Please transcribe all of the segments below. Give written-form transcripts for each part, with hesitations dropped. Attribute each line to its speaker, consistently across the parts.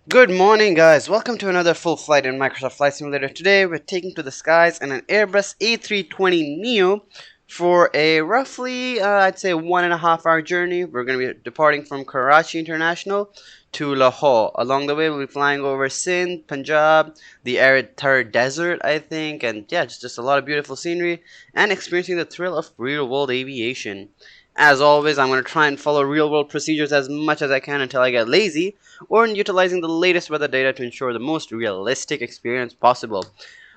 Speaker 1: Good morning, guys. Welcome to another full flight in Microsoft Flight Simulator. Today, we're taking to the skies in an Airbus A320 Neo for a roughly, I'd say, 1.5 hour journey. We're going to be departing from Karachi International to Lahore. Along the way, we'll be flying over Sindh, Punjab, the arid Thar Desert, I think, and yeah, just a lot of beautiful scenery and experiencing the thrill of real world aviation. As always, I'm going to try and follow real world procedures as much as I can until I get lazy, or in utilizing the latest weather data to ensure the most realistic experience possible.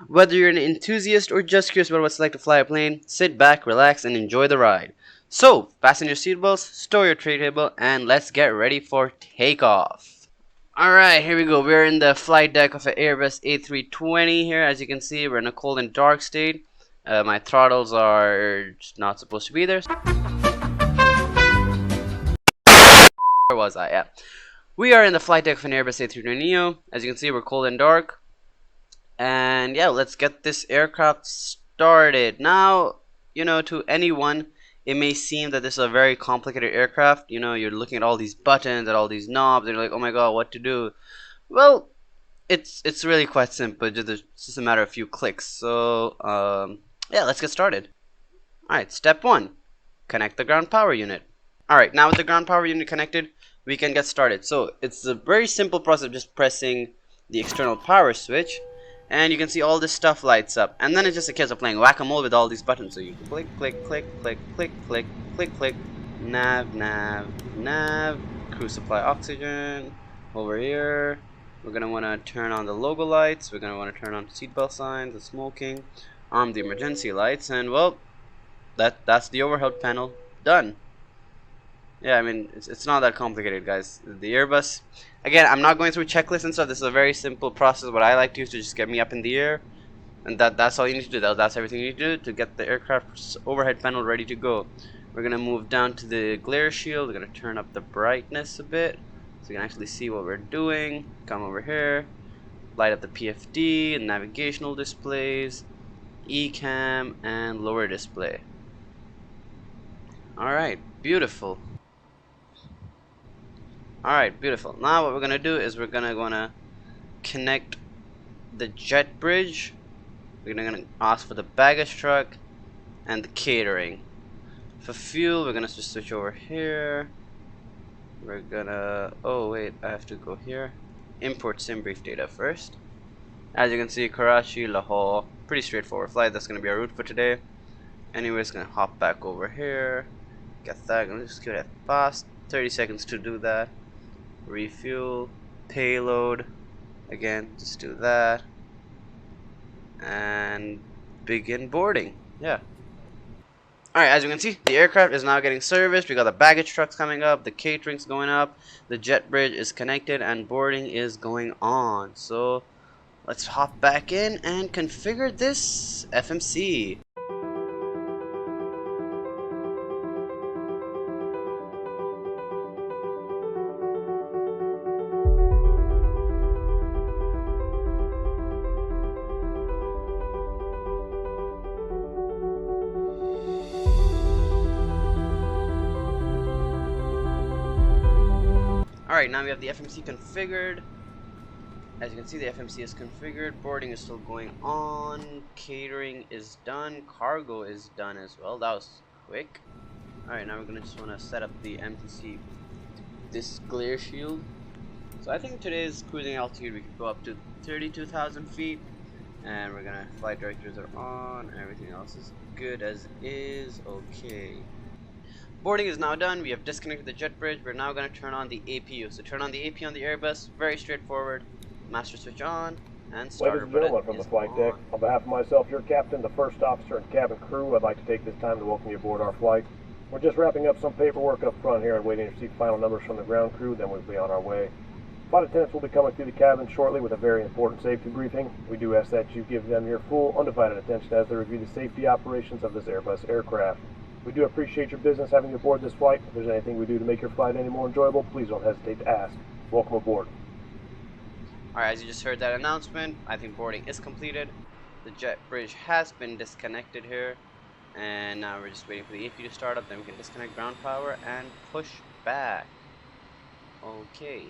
Speaker 1: Whether you're an enthusiast or just curious about what it's like to fly a plane, sit back, relax, and enjoy the ride. So, fasten your seatbelts, store your tray table, and let's get ready for takeoff. Alright, here we go. We're in the flight deck of an Airbus A320 here. As you can see, we're in a cold and dark state. My throttles are not supposed to be there. Where was I? Yeah. We are in the flight deck of an Airbus A320 Neo. As you can see, we're cold and dark. And yeah, let's get this aircraft started. Now, to anyone, it may seem that this is a very complicated aircraft. You're looking at all these buttons and all these knobs, and you're like, oh my god, what to do? Well, it's really quite simple. It's just a matter of a few clicks. So, yeah, let's get started. Alright, step 1. Connect the ground power unit. Alright, now with the ground power unit connected, we can get started. So it's a very simple process of just pressing the external power switch, and you can see all this stuff lights up, and then it's just a case of playing whack-a-mole with all these buttons. So you click, click, click, click, click, click, click, click, nav, nav, nav, crew supply oxygen. Over here, we're gonna want to turn on the logo lights. We're gonna want to turn on seatbelt signs, the smoking, arm the emergency lights, and well, that's the overhead panel done. Yeah, I mean, it's not that complicated, guys. The Airbus, again, I'm not going through checklists and stuff. This is a very simple process. What I like to use to just get me up in the air, and that's all you need to do. That's everything you need to do to get the aircraft's overhead panel ready to go. We're gonna move down to the glare shield. We're gonna turn up the brightness a bit so you can actually see what we're doing. Come over here, light up the PFD and navigational displays, ECAM, and lower display. All right, beautiful. Alright, beautiful. Now what we're gonna do is we're gonna connect the jet bridge. We're gonna ask for the baggage truck and the catering. For fuel, we're gonna just switch over here. We're gonna, oh wait, I have to go here. Import sim brief data first. As you can see, Karachi, Lahore, pretty straightforward flight. That's gonna be our route for today. Anyways, gonna hop back over here. Get that. Gonna just give it a fast 30 seconds to do that. Refuel, payload, again, just do that, and begin boarding. Yeah. Alright, as you can see, the aircraft is now getting serviced. We got the baggage trucks coming up, the catering's going up, the jet bridge is connected, and boarding is going on. So let's hop back in and configure this FMC. Alright, now we have the FMC configured. As you can see, the FMC is configured. Boarding is still going on. Catering is done. Cargo is done as well. That was quick. Alright, now we're gonna just wanna set up the MTC, this glare shield. So I think today's cruising altitude we could go up to 32,000 feet. And we're gonna, flight directors are on. Everything else is good as is. Okay. Boarding is now done. We have disconnected the jet bridge. We're now going to turn on the APU. So turn on the APU on the Airbus. Very straightforward. Master switch on and starter
Speaker 2: Ladies and gentlemen from the flight deck, on behalf of myself, your captain, the first officer, and cabin crew, I'd like to take this time to welcome you aboard our flight. We're just wrapping up some paperwork up front here and waiting to receive final numbers from the ground crew, then we'll be on our way. Flight attendants will be coming through the cabin shortly with a very important safety briefing. We do ask that you give them your full, undivided attention as they review the safety operations of this Airbus aircraft. We do appreciate your business having you aboard this flight. If there's anything we do to make your flight any more enjoyable, please don't hesitate to ask. Welcome aboard.
Speaker 1: Alright, as you just heard that announcement, I think boarding is completed. The jet bridge has been disconnected here. And now we're just waiting for the APU to start up, then we can disconnect ground power and push back. Okay.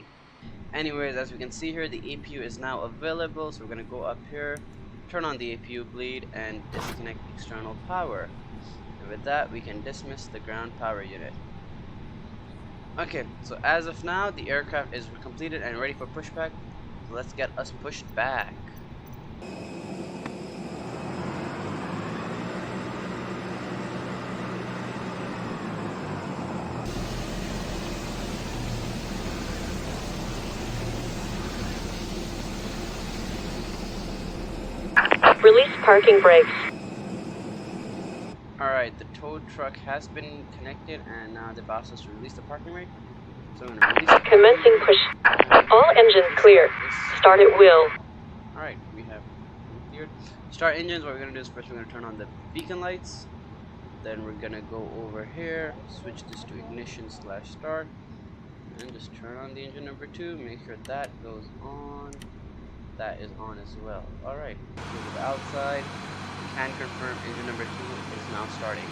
Speaker 1: Anyways, as we can see here, the APU is now available, so we're gonna go up here, turn on the APU bleed, and disconnect external power. And with that, we can dismiss the ground power unit. Okay, so as of now, the aircraft is completed and ready for pushback. So let's get us pushed back.
Speaker 3: Release parking brakes.
Speaker 1: Alright, the tow truck has been connected, and now the boss has to release the parking brake. So I'm going to release it.
Speaker 3: Commencing push. All engines clear. Start at will.
Speaker 1: Alright, we have cleared. Start engines. What we're going to do is first we're going to turn on the beacon lights. Then we're going to go over here, switch this to ignition / start. And just turn on the engine number 2. Make sure that goes on. That is on as well. Alright, go to the outside. Can confirm engine number 2 is now starting.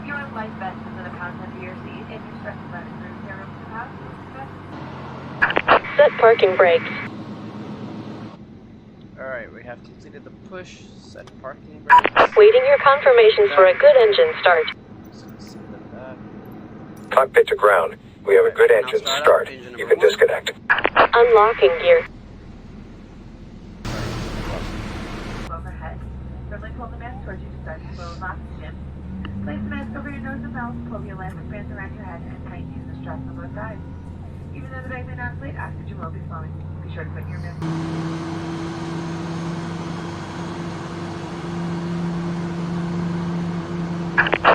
Speaker 4: Your life vest is in the content of your seat and you stress the button through 0 to half.
Speaker 3: Set parking brakes.
Speaker 1: Alright, we have completed the push, set parking brakes.
Speaker 3: Waiting your confirmation for a good engine start.
Speaker 5: Cockpit to ground. We have a good engine start. You can disconnect.
Speaker 3: Unlocking gear.
Speaker 4: Overhead. Firmly pull the mask towards you to start the flow of oxygen. Place the mask over your nose and mouth, pull the elastic bands around your head, and tighten using the straps on both sides. Even though the bag may not inflate, oxygen will be flowing. Be sure to put your mask.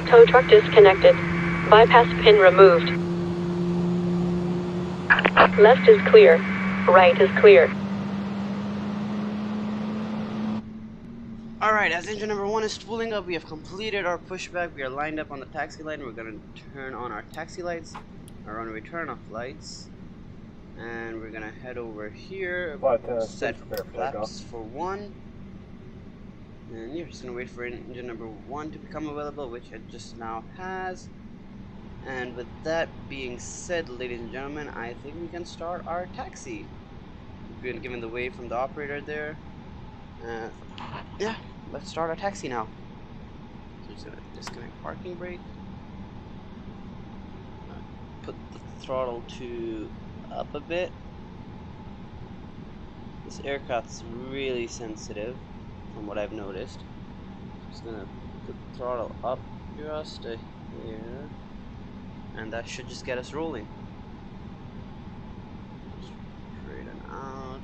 Speaker 3: Tow truck disconnected. Bypass pin removed. Left is clear. Right is clear.
Speaker 1: Alright, as engine number 1 is spooling up, we have completed our pushback. We are lined up on the taxi light, and we're going to turn on our taxi lights, our runway turn-off lights, and we're going to head over here, set flaps for 1, and you're just going to wait for engine number 1 to become available, which it just now has. And with that being said, ladies and gentlemen, I think we can start our taxi. We've been given the wave from the operator there. Yeah, let's start our taxi now. So just gonna disconnect parking brake. Put the throttle to up a bit. This aircraft's really sensitive, from what I've noticed. Just gonna put the throttle up just to here, and that should just get us rolling. Straight and out.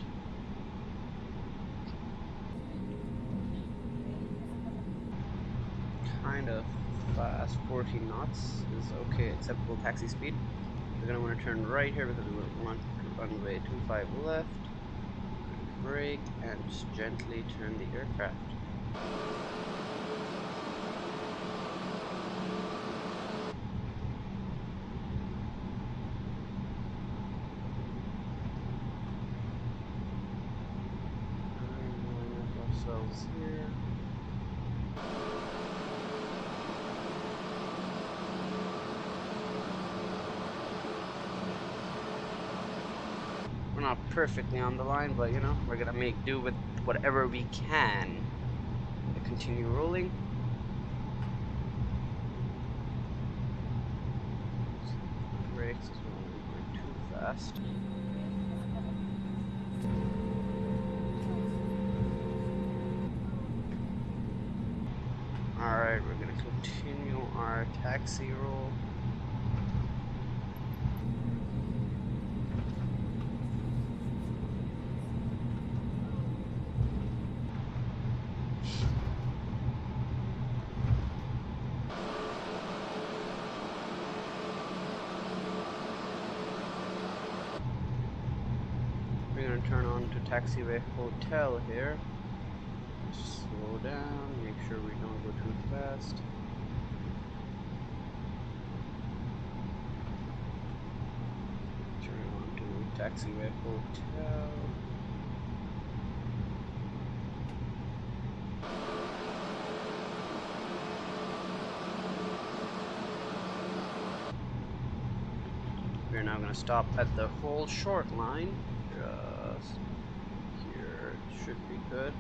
Speaker 1: Kind of fast. 14 knots is okay, acceptable taxi speed. We're gonna want to turn right here because we want runway 25 left. Brake and just gently turn the aircraft. Ourselves here. We're not perfectly on the line, but you know, we're gonna make do with whatever we can. Continue rolling. Brakes as well, we're going too fast. Alright, we're gonna continue our taxi roll. We're gonna turn on to taxiway hotel here. Slow down, make sure we don't go too fast. taxiway hotel. We're now going to stop at the whole short line. Just here should be good.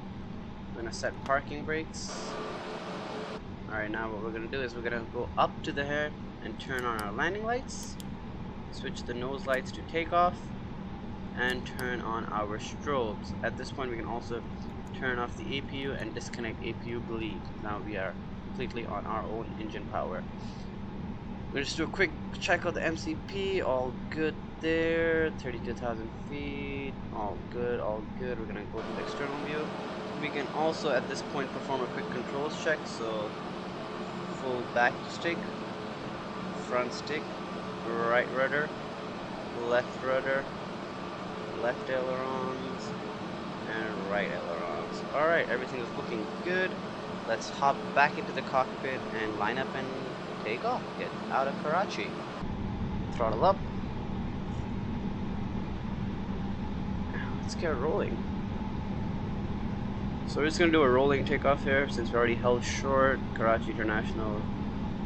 Speaker 1: We're going to set parking brakes. Alright, now what we're going to do is we're going to go up to the head and turn on our landing lights. Switch the nose lights to takeoff. And turn on our strobes. At this point we can also turn off the APU and disconnect APU bleed. Now we are completely on our own engine power. We'll just do a quick check of the MCP. All good there. 32,000 feet. All good, all good. We're gonna go to the external view. We can also at this point perform a quick controls check. So full back stick, front stick, right rudder, left rudder, left ailerons, and right ailerons. Alright, everything is looking good. Let's hop back into the cockpit and line up and take off. Get out of Karachi. Throttle up. Let's get rolling. So we're just going to do a rolling takeoff here since we already held short. Karachi International,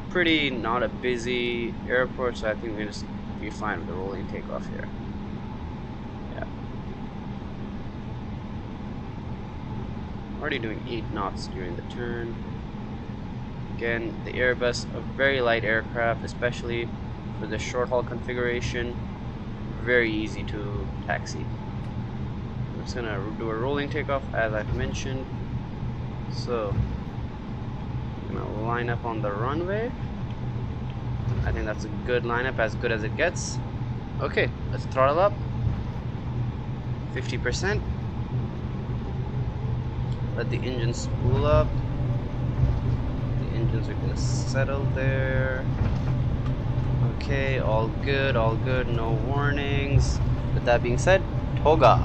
Speaker 1: pretty not a busy airport, so I think we're going to be fine with the rolling takeoff here. Already doing 8 knots during the turn. Again, the Airbus, a very light aircraft, especially for the short haul configuration. Very easy to taxi. I'm just gonna do a rolling takeoff as I've mentioned. So I'm gonna line up on the runway. I think that's a good lineup, as good as it gets. Okay, let's throttle up. 50%. Let the engine spool up. The engines are gonna settle there. Okay, all good, no warnings. With that being said, toga.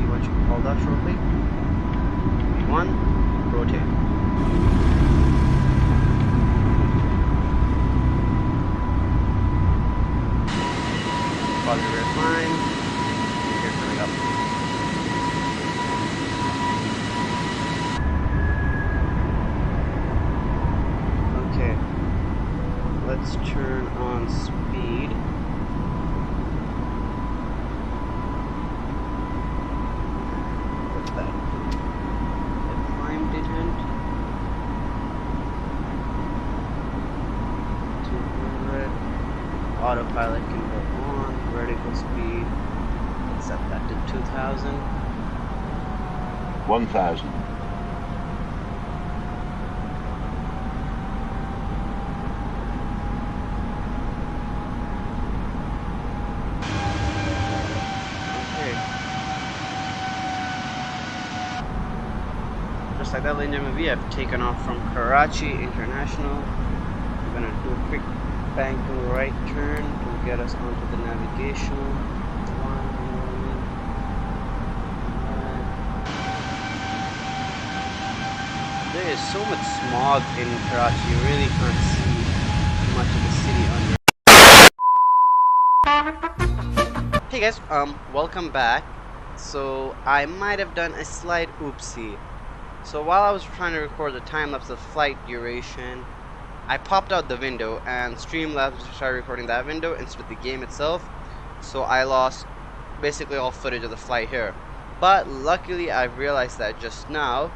Speaker 1: You want you to hold that shortly? 1. Rotate. Positive rear climb. Here coming up. Okay. Let's turn on speed. What's that? Digit 200. Autopilot can go on. Vertical speed, let's set that to 2,000.
Speaker 5: 1,000.
Speaker 1: Just like that, ladies and gentlemen, we have taken off from Karachi International. We're gonna do a quick banking right turn to get us onto the navigational. There is so much smog in Karachi, you really can't see much of the city under. Hey guys, welcome back. So I might have done a slight oopsie. So while I was trying to record the time lapse of flight duration, I popped out the window and Streamlabs started recording that window instead of the game itself. So I lost basically all footage of the flight here. But luckily I realized that just now,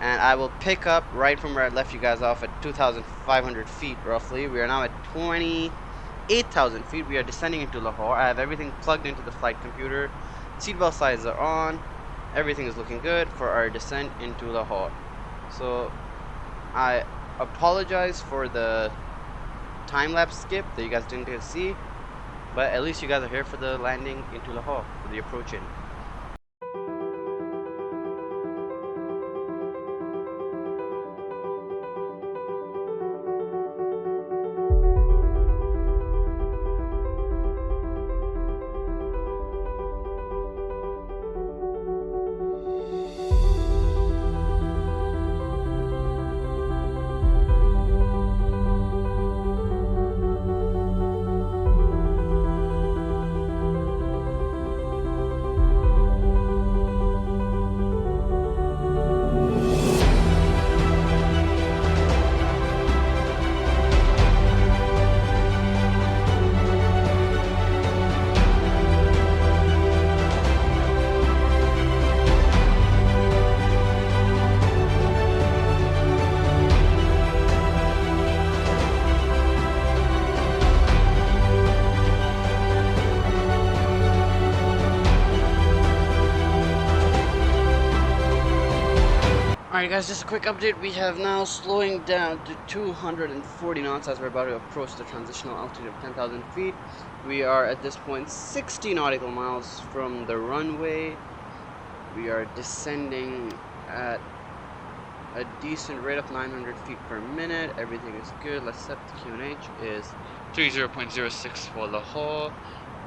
Speaker 1: and I will pick up right from where I left you guys off at 2,500 feet roughly. We are now at 28,000 feet. We are descending into Lahore. I have everything plugged into the flight computer. Seatbelt signs are on. Everything is looking good for our descent into Lahore. So I apologize for the time-lapse skip that you guys didn't get to see, but at least you guys are here for the landing into Lahore, for the approach in. Alright guys, just a quick update. We have now slowing down to 240 knots as we're about to approach the transitional altitude of 10,000 feet. We are at this point 60 nautical miles from the runway. We are descending at a decent rate of 900 feet per minute. Everything is good. Let's set the QNH is 30.06 for Lahore.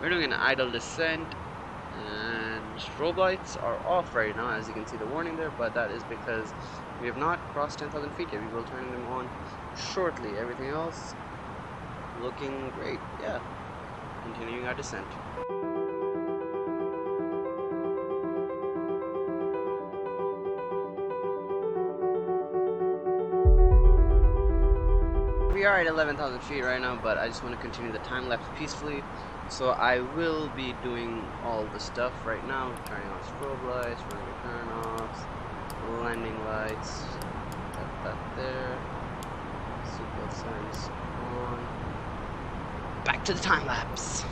Speaker 1: We're doing an idle descent. And strobe lights are off right now, as you can see the warning there, but that is because we have not crossed 10,000 feet yet. We will turn them on shortly. Everything else looking great. Yeah, continuing our descent. We are at 11,000 feet right now, but I just want to continue the time lapse peacefully. So I will be doing all the stuff right now, turning on strobe lights, running turn offs, landing lights, that there, seatbelt signs on. Back to the time lapse.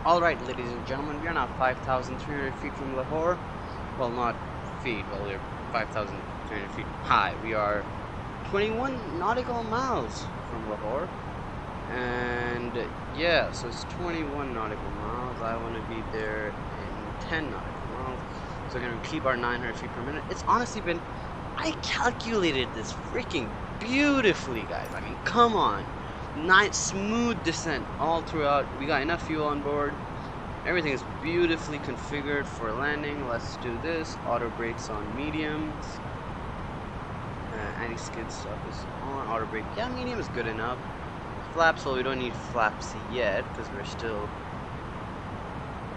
Speaker 1: Alright, ladies and gentlemen, we are now 5,300 feet from Lahore. Well, not feet, well, we're 5,300 feet high. We are 21 nautical miles from Lahore. And yeah, so it's 21 nautical miles. I want to be there in 10 nautical miles. So we're going to keep our 900 feet per minute. It's honestly been, I calculated this freaking beautifully, guys. I mean, come on. Nice smooth descent all throughout. We got enough fuel on board. Everything is beautifully configured for landing. Let's do this. Auto brakes on mediums. Anti-skid stuff is on. Auto brake, yeah, medium is good enough. Flaps, well, we don't need flaps yet because we're still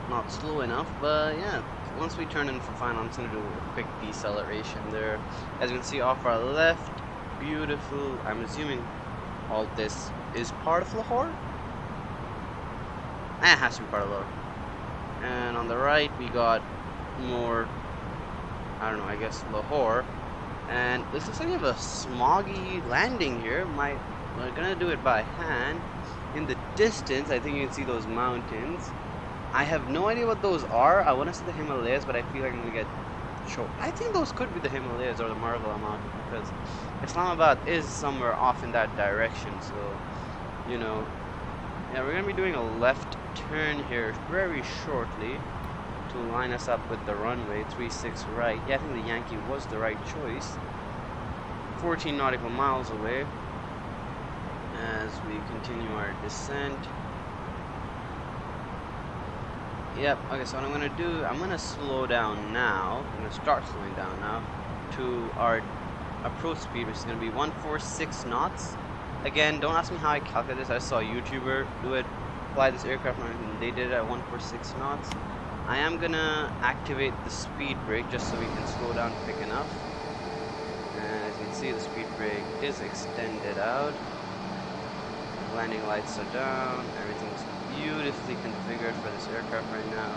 Speaker 1: not slow enough. But yeah, once we turn in for final, I'm just gonna do a quick deceleration there. As you can see off our left, beautiful. I'm assuming all this is part of Lahore. It has to be part of Lahore. And on the right we got more, I don't know, I guess Lahore. And this looks like we have a smoggy landing here. We're gonna do it by hand. In the distance, I think you can see those mountains. I have no idea what those are. I want to see the Himalayas, but I feel like I'm gonna get choked. I think those could be the Himalayas or the Margala Mountain, because Islamabad is somewhere off in that direction. So, you know, yeah, we're gonna be doing a left turn here very shortly to line us up with the runway 36 right. Yeah, I think the Yankee was the right choice. 14 nautical miles away as we continue our descent. Yep, okay, so what I'm gonna do, I'm gonna slow down now. I'm gonna start slowing down now to our approach speed, which is gonna be 146 knots. Again, don't ask me how I calculate this. I saw a YouTuber do it, fly this aircraft, and they did it at 146 knots. I am gonna activate the speed brake just so we can slow down quick enough. And as you can see, the speed brake is extended out. Landing lights are down. Everything's beautifully configured for this aircraft right now.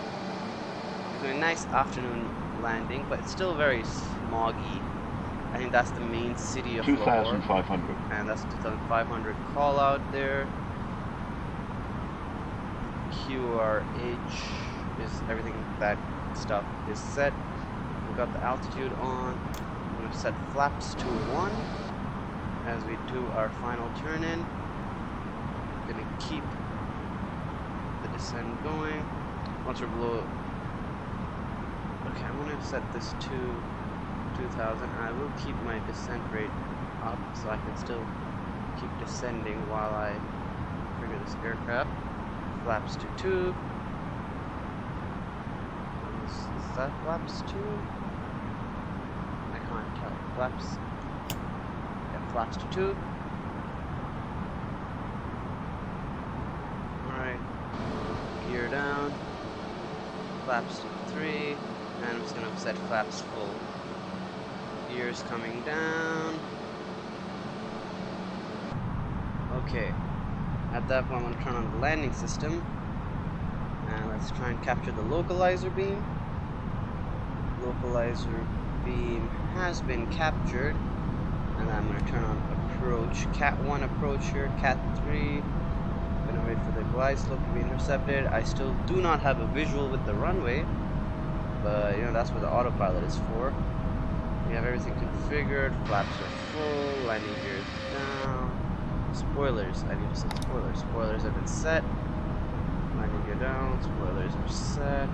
Speaker 1: It's doing a nice afternoon landing, but it's still very smoggy. I think that's the main city of Lahore.
Speaker 6: 2,500.
Speaker 1: And that's 2,500 call out there. QRH is everything, that stuff is set. We've got the altitude on. I'm going to set flaps to 1 as we do our final turn in. I'm going to keep the descent going. Once we're below, okay, I'm going to set this to 2,000. I will keep my descent rate up so I can still keep descending while I configure this aircraft. Flaps to 2. Is that flaps 2? I can't tell. Flaps. Yeah, flaps to 2. Alright. Gear down. Flaps to 3. And I'm just gonna set flaps full. Gears coming down. Okay. At that point, I'm gonna turn on the landing system. And let's try and capture the localizer beam. Localizer beam has been captured. And I'm going to turn on approach. Cat 1 approach here. Cat 3. I'm going to wait for the glide slope to be intercepted. I still do not have a visual with the runway. But, you know, that's what the autopilot is for. We have everything configured. Flaps are full. Landing gear is down. Spoilers. I need to set spoilers. Spoilers have been set. Landing gear down. Spoilers are set.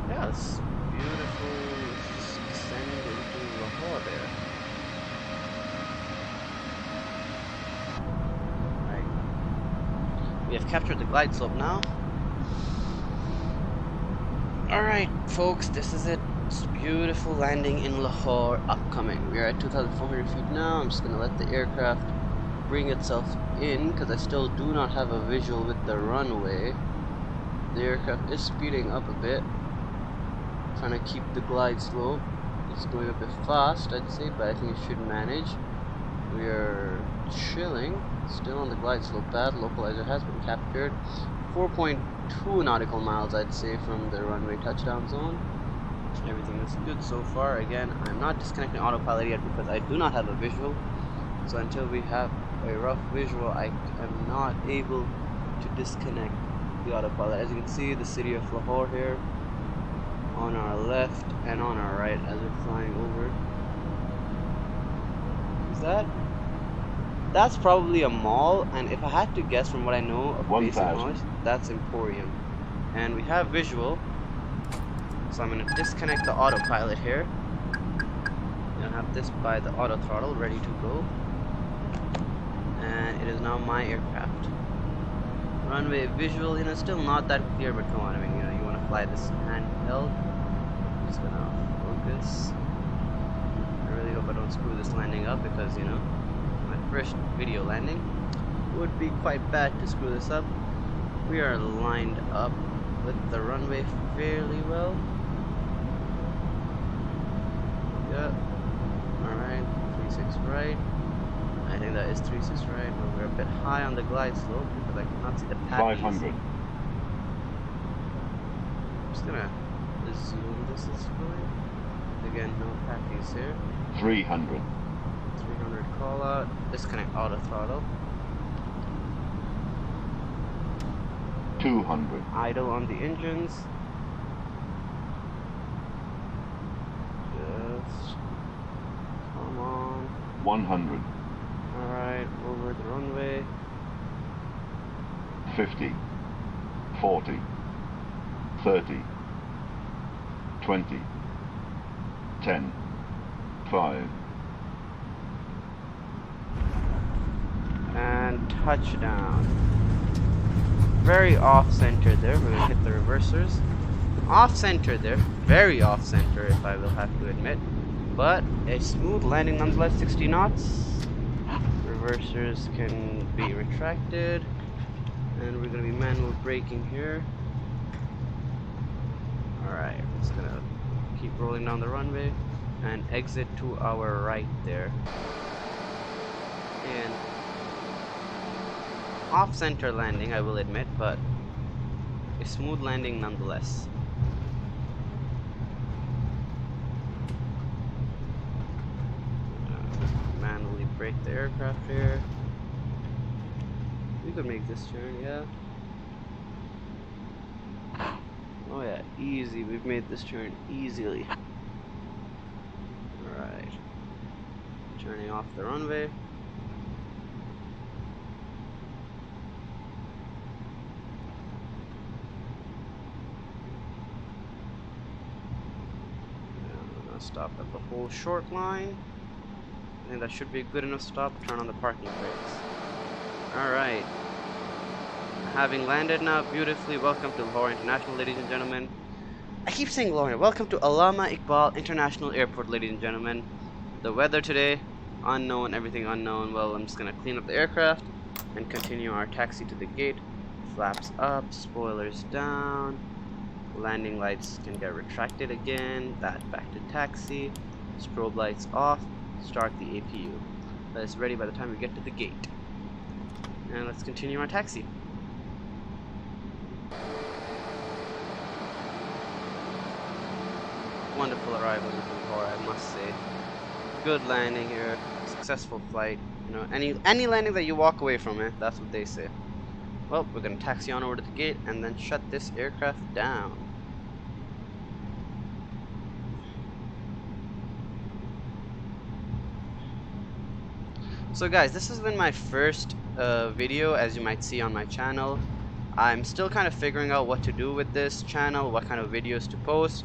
Speaker 1: Yeah, it's beautiful. Let's just descend into Lahore there. Right. We have captured the glide slope now. Alright, folks, this is it. It's a beautiful landing in Lahore upcoming. We are at 2,400 feet now. I'm just going to let the aircraft bring itself in because I still do not have a visual with the runway. The aircraft is speeding up a bit. Trying to keep the glide slope. It's going a bit fast, I'd say, but I think it should manage. We are chilling, still on the glide slope path. Localizer has been captured. 4.2 nautical miles, I'd say, from the runway touchdown zone. Everything is good so far. Again, I'm not disconnecting autopilot yet because I do not have a visual. So until we have a rough visual, I am not able to disconnect the autopilot. As you can see, the city of Lahore here on our left and on our right as we're flying over. Is that? That's probably a mall, and if I had to guess from what I know of basic knowledge, that's Emporium. And we have visual, so I'm going to disconnect the autopilot here. I have this by the auto throttle ready to go, and it is now my aircraft. Runway visual, you know, still not that clear, but come on, I mean, you know, you want to fly this handheld. I'm just gonna focus. I really hope I don't screw this landing up because, you know, my first video landing would be quite bad to screw this up. We are lined up with the runway fairly well. Yeah. Alright, 36 right. I think that is 36 right, but we're a bit high on the glide slope because I cannot see the patties.
Speaker 5: 500.
Speaker 1: I'm just gonna zoom this is fine. Again, no patties here.
Speaker 5: 300.
Speaker 1: 300 call out. Disconnect auto throttle.
Speaker 5: 200.
Speaker 1: Idle on the engines. Just come on.
Speaker 5: 100.
Speaker 1: Alright, over the runway.
Speaker 5: 50. 40. 30. 20. 10. 5.
Speaker 1: And touchdown. Very off center there. We're gonna hit the reversers. Off center there. Very off center, if I will have to admit. But a smooth landing nonetheless. 60 knots. Reversers can be retracted. And we're gonna be manual braking here. Alright, I'm just gonna keep rolling down the runway and exit to our right there. And off-center landing, I will admit, but a smooth landing nonetheless. Manually brake the aircraft here. We could make this turn, yeah. Oh yeah, easy. We've made this turn easily. Alright. Turning off the runway. Stop at the whole short line. I think that should be a good enough stop. Turn on the parking brakes. Alright. Having landed now beautifully, welcome to Lahore International, ladies and gentlemen. I keep saying Lorna. Welcome to Allama Iqbal International Airport, ladies and gentlemen. The weather today, unknown, everything unknown. Well, I'm just gonna clean up the aircraft and continue our taxi to the gate. Flaps up, spoilers down. Landing lights can get retracted again. That back to taxi. Strobe lights off. Start the APU. That is ready by the time we get to the gate. And let's continue our taxi. Wonderful arrival in Lahore, I must say. Good landing here, successful flight. You know, any landing that you walk away from it, that's what they say. Well, we're gonna taxi on over to the gate and then shut this aircraft down. So guys, this has been my first video, as you might see on my channel. I'm still kind of figuring out what to do with this channel, what kind of videos to post.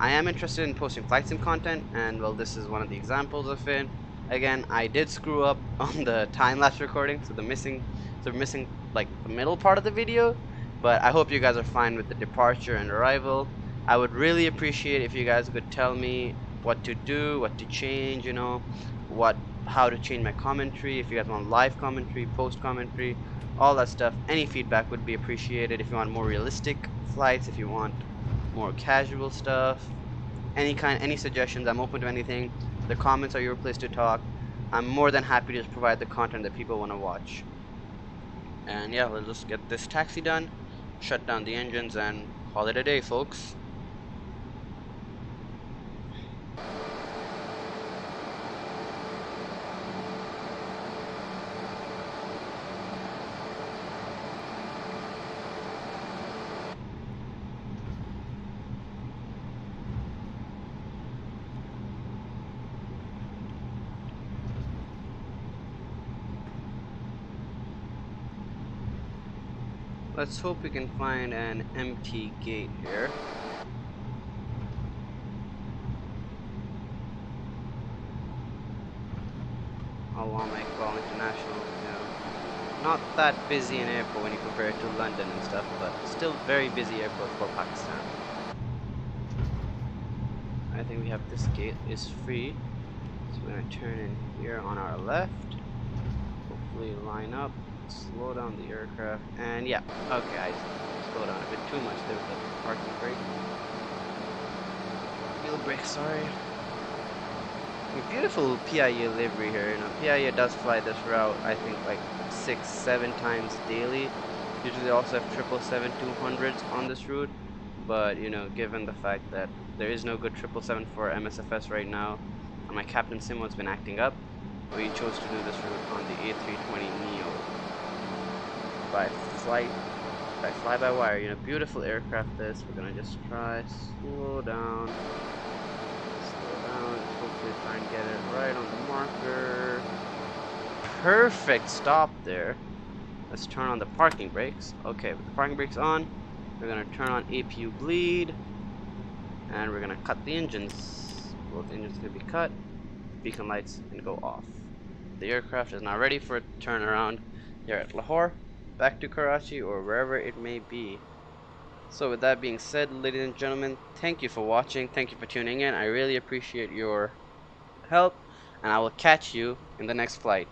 Speaker 1: I am interested in posting flight sim content, and well, this is one of the examples of it. Again, I did screw up on the time-lapse recording, so we're missing like the middle part of the video, but I hope you guys are fine with the departure and arrival. I would really appreciate if you guys could tell me what to do, what to change, you know, how to change my commentary, if you guys want live commentary, post commentary, all that stuff. Any feedback would be appreciated. If you want more realistic flights, if you want more casual stuff, any suggestions, I'm open to anything. The comments are your place to talk. I'm more than happy to just provide the content that people want to watch. And yeah, let's just get this taxi done, shut down the engines, and call it a day, folks. Let's hope we can find an empty gate here. Allama Iqbal International, you know, not that busy an airport when you compare it to London and stuff, but still very busy airport for Pakistan. I think we have this gate is free, so we're gonna turn in here on our left. Hopefully line up. Slow down the aircraft, and yeah, okay, I slowed down a bit too much there with the parking brake. Wheel brake, sorry. Beautiful PIA livery here. You know, PIA does fly this route, I think, like 6-7 times daily. Usually they also have 777-200s on this route, but you know, given the fact that there is no good 777 for MSFS right now, and my Captain Sim has been acting up, we chose to do this route on the A320 Neo. By fly-by-wire, you know, beautiful aircraft this. We're gonna just try slow down, hopefully try and get it right on the marker. Perfect stop there. Let's turn on the parking brakes. Okay, with the parking brakes on, we're gonna turn on APU bleed, and we're gonna cut the engines. Both engines can be cut, beacon lights can go off. The aircraft is now ready for a turnaround here at Lahore, back to Karachi, or wherever it may be. So with that being said, ladies and gentlemen, thank you for watching, thank you for tuning in. I really appreciate your help, and I will catch you in the next flight.